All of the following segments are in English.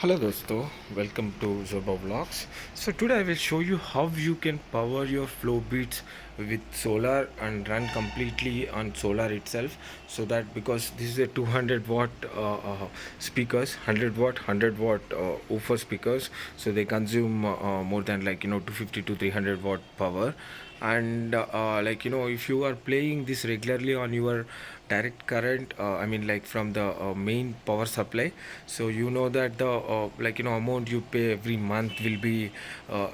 Hello dosto, welcome to Zoba Vlogs. So today I will show you how you can power your Flowbeats with solar and run completely on solar itself. So that because this is a 200 watt speakers, 100 watt, 100 watt woofer speakers, so they consume more than 250 to 300 watt power. And if you are playing this regularly on your direct current, from the main power supply, so you know that the amount you pay every month will be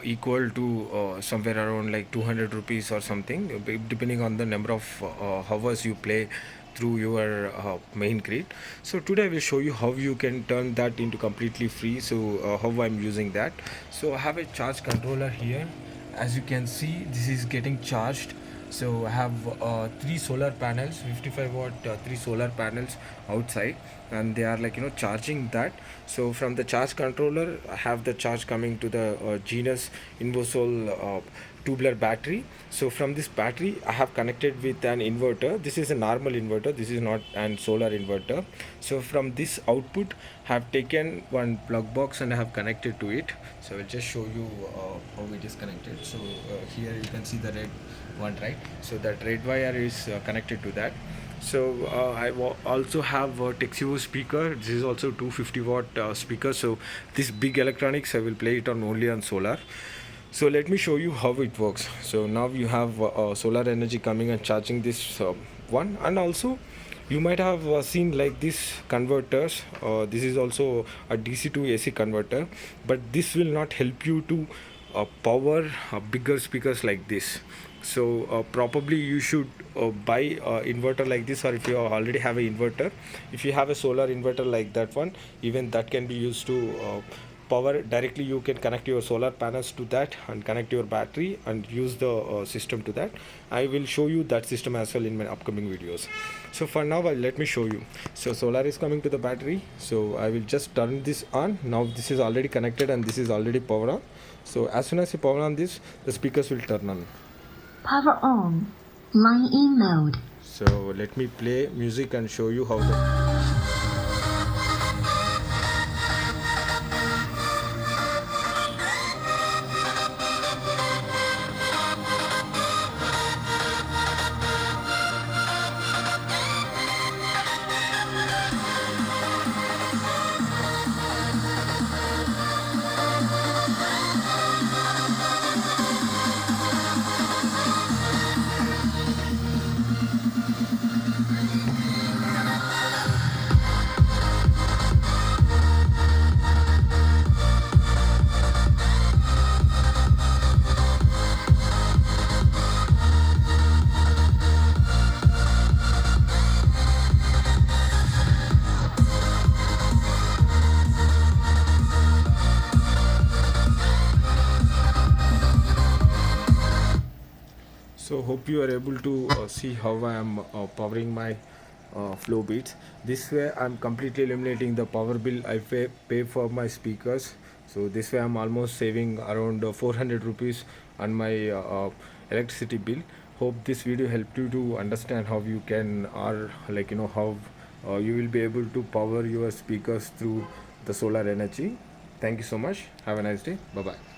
equal to somewhere around like 200 rupees or something, depending on the number of hours you play through your main grid. So today I will show you how you can turn that into completely free. So how I'm using that. So I have a charge controller here. As you can see, this is getting charged. So I have three solar panels, 55 watt, three solar panels outside, and they are charging that. So from the charge controller I have the charge coming to the genus Invosol tubular battery. So from this battery I have connected with an inverter. This is a normal inverter, this is not an solar inverter. So from this output I have taken one plug box and I have connected to it. So I'll just show you how it is connected. So here you can see the red one, right? So that red wire is connected to that. So also have a Texio speaker. This is also 250 watt speaker. So this big electronics I will play it on only on solar. So let me show you how it works. So now you have solar energy coming and charging this one, and also you might have seen like this converters. This is also a DC to AC converter, but this will not help you to power bigger speakers like this. So probably you should buy inverter like this, or if you already have an inverter, if you have a solar inverter like that one, even that can be used to power directly. You can connect your solar panels to that and connect your battery and use the system to that. I will show you that system as well in my upcoming videos. So for now let me show you. So solar is coming to the battery, so I will just turn this on. Now this is already connected and this is already powered on. So as soon as you power on this, the speakers will turn on. Power on. Line in mode. So let me play music and show you how the So hope you are able to see how I am powering my flow beats. This way I'm completely eliminating the power bill I pay for my speakers. So this way I'm almost saving around 400 rupees on my electricity bill. Hope this video helped you to understand how you can, or how you will be able to power your speakers through the solar energy. Thank you so much. Have a nice day. Bye bye.